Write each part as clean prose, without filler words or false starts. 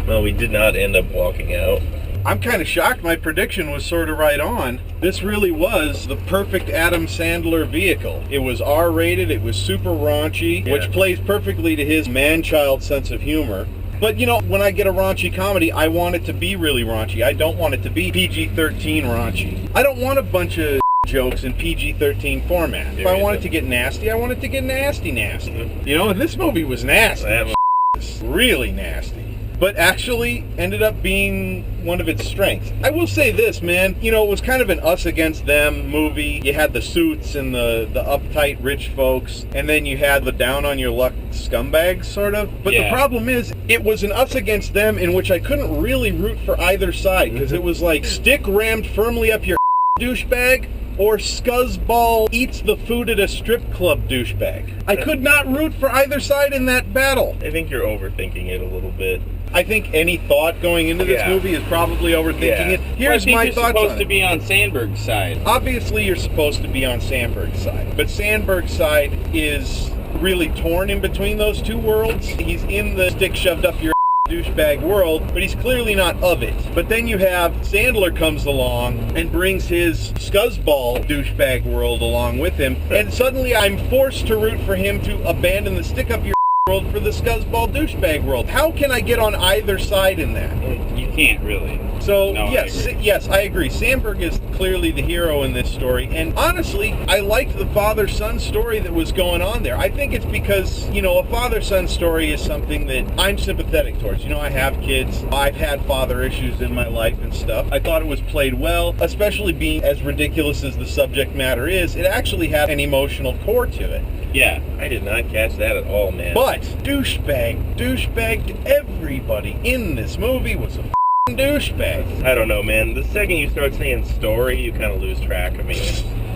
Well, we did not end up walking out. I'm kind of shocked. My prediction was sort of right on. This really was the perfect Adam Sandler vehicle. It was R-rated, it was super raunchy, which plays perfectly to his man-child sense of humor. But, you know, when I get a raunchy comedy, I want it to be really raunchy. I don't want it to be PG-13 raunchy. I don't want a bunch of jokes in PG-13 format. If I want it to get nasty, I want it to get nasty. You know, and this movie was nasty. That was really nasty. But actually ended up being one of its strengths. I will say this, man. You know, it was kind of an us against them movie. You had the suits and the uptight rich folks, and then you had the down on your luck scumbags, sort of. But the problem is, it was an us against them in which I couldn't really root for either side, because it was like stick rammed firmly up your douchebag, or scuzzball eats the food at a strip club douchebag. I could not root for either side in that battle. I think you're overthinking it a little bit. I think any thought going into this movie is probably overthinking it. Here's my thoughts on it. You're supposed to be on Sandberg's side. Obviously, you're supposed to be on Sandberg's side. But Sandberg's side is really torn in between those two worlds. He's in the stick shoved up your douchebag world, but he's clearly not of it. But then you have Sandler comes along and brings his scuzzball douchebag world along with him, and suddenly I'm forced to root for him to abandon the stick up your world for the scuzzball douchebag world. How can I get on either side in that? You can't really. So, yes, I agree. Sandberg is clearly the hero in this story. And honestly, I liked the father-son story that was going on there. I think it's because, you know, a father-son story is something that I'm sympathetic towards. You know, I have kids. I've had father issues in my life and stuff. I thought it was played well, especially being as ridiculous as the subject matter is. It actually had an emotional core to it. Yeah, I did not catch that at all, man. But douchebag, everybody in this movie was a douchebag. I don't know, man. The second you start saying story, you kind of lose track of me.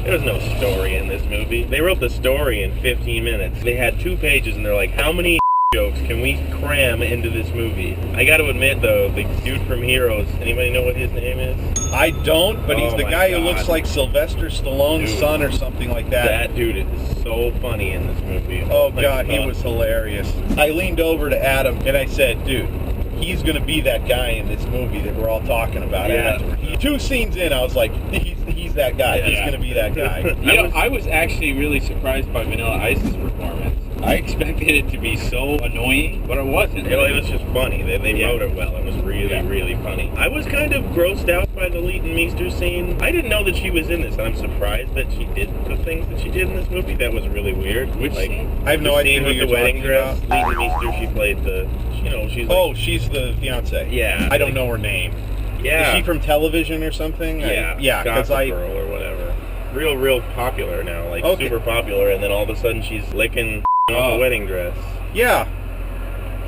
There was no story in this movie. They wrote the story in 15 minutes. They had 2 pages, and they're like, how many jokes can we cram into this movie? I got to admit, though, the dude from Heroes, anybody know what his name is? I don't, but he's the guy who looks like Sylvester Stallone's son or something like that. That dude is so funny in this movie. Oh, God, he was hilarious. I leaned over to Adam, and I said, dude, he's going to be that guy in this movie that we're all talking about after. 2 scenes in, I was like, he's that guy. Yeah. He's going to be that guy. You know, I was actually really surprised by Vanilla Ice's performance. I expected it to be so annoying, but it wasn't. It was just funny. They wrote it well. It was really funny. I was kind of grossed out by the Leighton Meester scene. I didn't know that she was in this, and I'm surprised that she did the things that she did in this movie. That was really weird. Which scene? I have no idea who you're the wedding talking dress. about. Leighton Meester, she played the, you know, she's like, she's the fiance. Yeah. I don't know her name. Yeah. Is she from television or something? Yeah, because Girl or whatever. Real popular now, like super popular, and then all of a sudden she's licking on a wedding dress. Yeah,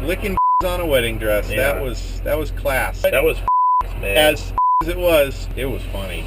licking on a wedding dress. Yeah. That was class. That was man. As it was funny.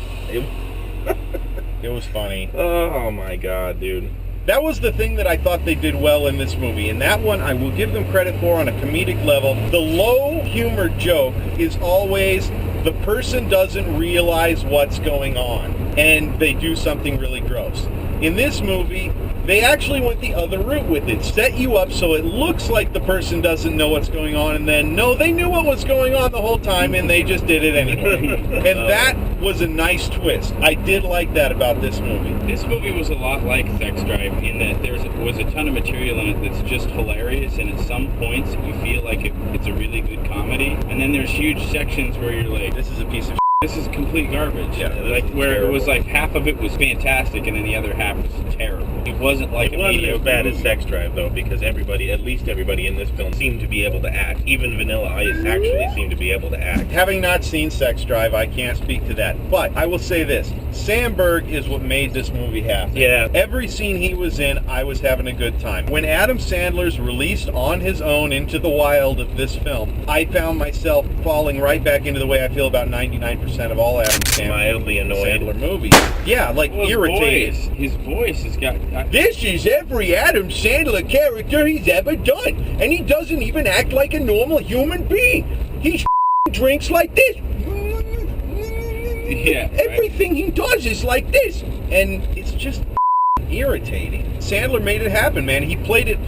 It was funny. Oh my God, dude. That was the thing that I thought they did well in this movie, and that one I will give them credit for on a comedic level. The low humor joke is always the person doesn't realize what's going on, and they do something really gross. In this movie, they actually went the other route with it. Set you up so it looks like the person doesn't know what's going on, and then, no, they knew what was going on the whole time, and they just did it anyway. And that was a nice twist. I did like that about this movie. This movie was a lot like Sex Drive in that there was a ton of material in it that's just hilarious, and at some points you feel like it's a really good comedy, and then there's huge sections where you're like, this is a piece of this is complete garbage. Yeah, like where terrible. It was like half of it was fantastic and then the other half was terrible. It wasn't like It wasn't as bad as Sex Drive, though, because at least everybody in this film seemed to be able to act. Even Vanilla Ice actually seemed to be able to act. Having not seen Sex Drive, I can't speak to that. But I will say this. Sandberg is what made this movie happen. Yeah. Every scene he was in, I was having a good time. When Adam Sandler's released on his own into the wild of this film, I found myself falling right back into the way I feel about 99% of all Adam Mildly annoyed. Sandler movies. Yeah, like Well, irritated. His voice has got... This is every Adam Sandler character he's ever done, and he doesn't even act like a normal human being. He drinks like this. Yeah, Everything he does is like this, and it's just irritating. Sandler made it happen, man. He played it.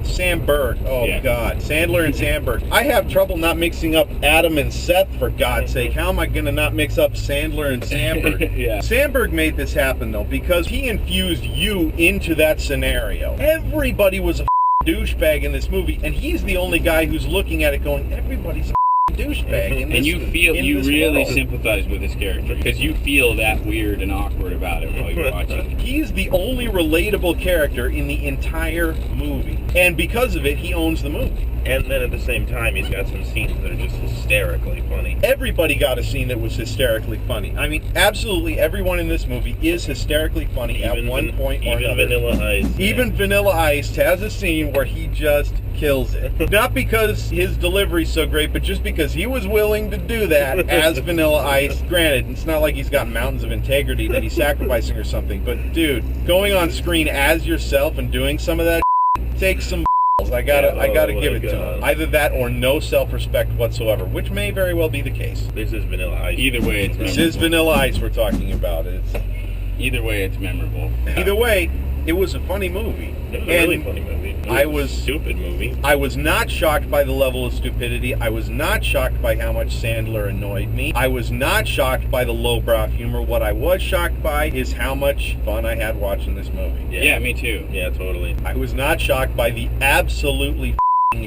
Sandberg. Oh, yeah. God. Sandler and Sandberg. I have trouble not mixing up Adam and Seth, for God's sake. How am I going to not mix up Sandler and Sandberg? Yeah. Sandberg made this happen, though, because he infused you into that scenario. Everybody was a douchebag in this movie, and he's the only guy who's looking at it going, everybody's a douchebag in this, and you really world. Sympathize with his character because you feel that weird and awkward about it while you're watching. He's the only relatable character in the entire movie, and because of it, he owns the movie. And then at the same time, he's got some scenes that are just hysterically funny. Everybody got a scene that was hysterically funny. I mean, absolutely everyone in this movie is hysterically funny at one point or another. Even Vanilla Ice. Even Vanilla Ice has a scene where he just kills it. Not because his delivery's so great, but just because he was willing to do that as Vanilla Ice. Granted, it's not like he's got mountains of integrity that he's sacrificing or something, but dude, going on screen as yourself and doing some of that takes some I gotta give it to him. Either that or no self-respect whatsoever, which may very well be the case. This is Vanilla Ice. Either way, it's This is Vanilla Ice we're talking about. Either way, it's memorable. Either way, it was a funny movie. It was a really funny movie. It was a stupid movie. I was not shocked by the level of stupidity. I was not shocked by how much Sandler annoyed me. I was not shocked by the lowbrow humor. What I was shocked by is how much fun I had watching this movie. Yeah, me too. Yeah, totally. I was not shocked by the absolutely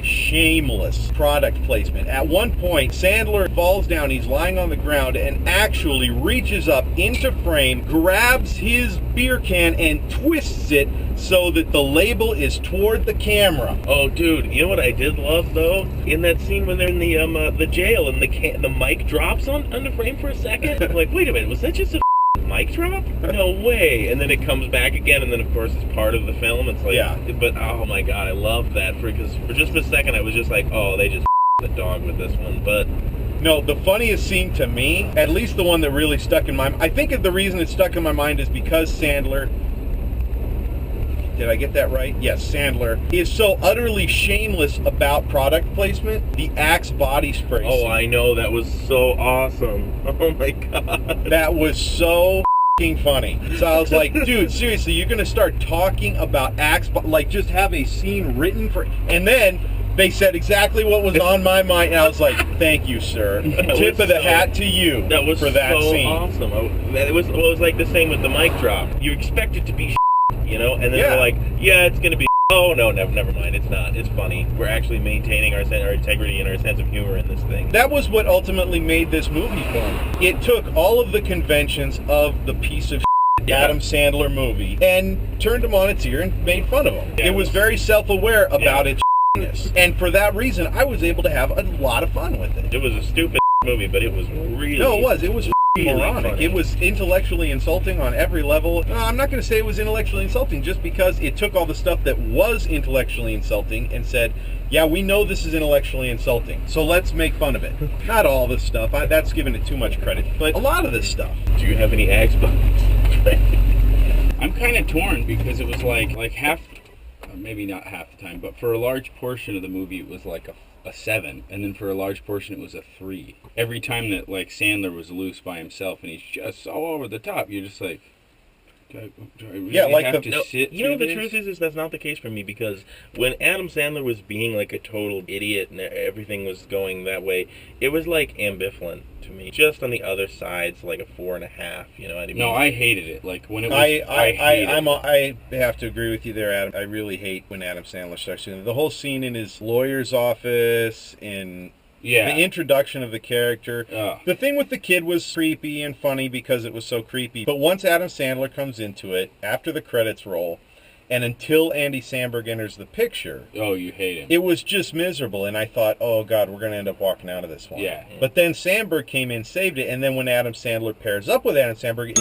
shameless product placement. At one point, Sandler falls down, he's lying on the ground, and actually reaches up into frame, grabs his beer can, and twists it so that the label is toward the camera. Oh, dude, you know what I did love, though? In that scene when they're in the jail and the mic drops on the frame for a second. I'm like, wait a minute, was that just a mic drop? No way. And then it comes back again, and then of course it's part of the film. It's like, yeah. But oh my god, I love that because for just a second I was just like, oh, they just the dog with this one. But no, the funniest scene to me, at least the one that really stuck in my mind, I think the reason it stuck in my mind is because Sandler, did I get that right? Yes, Sandler is so utterly shameless about product placement. The Axe body spray scene. Oh, I know, that was so awesome. Oh my god. That was so f***ing funny. So I was like, dude, seriously, you're going to start talking about Axe, like just have a scene written for, and then they said exactly what was on my mind, and I was like, thank you, sir. Tip of the hat to you that was for that so scene. Awesome. It was like the same with the mic drop. You expect it to be you know, and then they're like, yeah, it's going to be, oh, no, never mind, it's not. It's funny. We're actually maintaining our integrity and our sense of humor in this thing. That was what ultimately made this movie fun. It took all of the conventions of the piece of Adam Sandler movie and turned them on its ear and made fun of them. Yeah, it was very self-aware about its and for that reason, I was able to have a lot of fun with it. It was a stupid movie, but it was really... No, it was. It was moronic. Funny. It was intellectually insulting on every level. No, I'm not going to say it was intellectually insulting just because it took all the stuff that was intellectually insulting and said, yeah, we know this is intellectually insulting, so let's make fun of it. Not all this stuff. That's giving it too much credit. But a lot of this stuff. Do you have any Axe buttons? I'm kind of torn because it was like half, maybe not half the time, but for a large portion of the movie it was like a 7, and then for a large portion it was a 3. Every time that like Sandler was loose by himself and he's just so over the top, you're just like, do I really have to sit you know, through the truth is that's not the case for me, because when Adam Sandler was being like a total idiot and everything was going that way, it was like ambivalent to me. Just on the other side's like a 4.5. You know what I mean? No, I hated it. Like when it was, I have to agree with you there, Adam. I really hate when Adam Sandler starts doing the whole scene in his lawyer's office in. Yeah. The introduction of the character. The thing with the kid was creepy and funny because it was so creepy. But once Adam Sandler comes into it, after the credits roll, and until Andy Samberg enters the picture... Oh, you hate him. It was just miserable, and I thought, oh, God, we're going to end up walking out of this one. Yeah. But then Samberg came in, saved it, and then when Adam Sandler pairs up with Andy Samberg,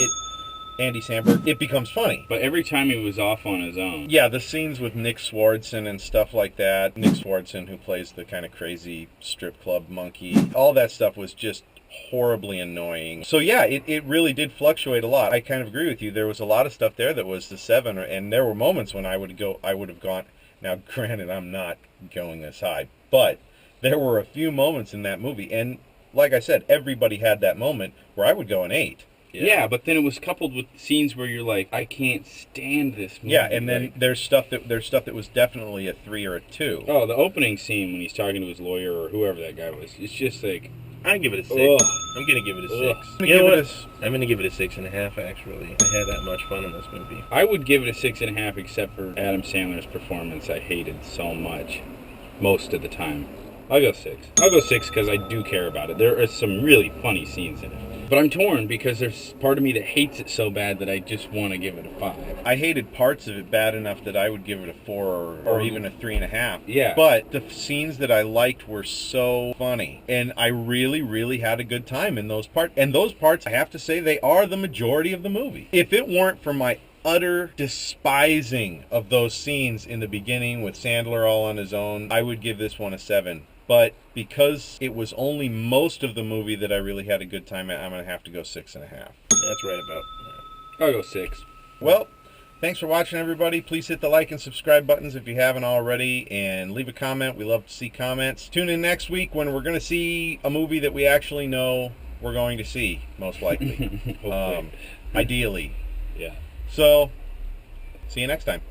it becomes funny. But every time he was off on his own. Yeah, the scenes with Nick Swardson and stuff like that. Nick Swardson, who plays the kind of crazy strip club monkey. All that stuff was just horribly annoying. So yeah, it really did fluctuate a lot. I kind of agree with you. There was a lot of stuff there that was the 7, and there were moments when I would have gone, now granted I'm not going this high, but there were a few moments in that movie, and like I said, everybody had that moment where I would go an 8. Yeah, but then it was coupled with scenes where you're like, I can't stand this movie. Yeah, and then Like, there's stuff that was definitely a 3 or a 2. oh, the opening scene when he's talking to his lawyer or whoever that guy was, it's just like, I give it a 6. Ugh. I'm gonna give it a 6. Ugh. You know what? Give it I'm gonna give it a 6.5. Actually, I had that much fun in this movie. I would give it a 6.5 except for Adam Sandler's performance. I hated so much most of the time. I'll go 6. I'll go 6 because I do care about it. There are some really funny scenes in it. But I'm torn because there's part of me that hates it so bad that I just want to give it a 5. I hated parts of it bad enough that I would give it a 4 or even a 3.5. Yeah. But the scenes that I liked were so funny. And I really, really had a good time in those parts. And those parts, I have to say, they are the majority of the movie. If it weren't for my utter despising of those scenes in the beginning with Sandler all on his own, I would give this one a 7. But because it was only most of the movie that I really had a good time at, I'm going to have to go 6.5. That's right about. I'll go 6. Well, thanks for watching, everybody. Please hit the like and subscribe buttons if you haven't already, and leave a comment. We love to see comments. Tune in next week when we're going to see a movie that we actually know we're going to see, most likely. Hopefully. Ideally. Yeah. So, see you next time.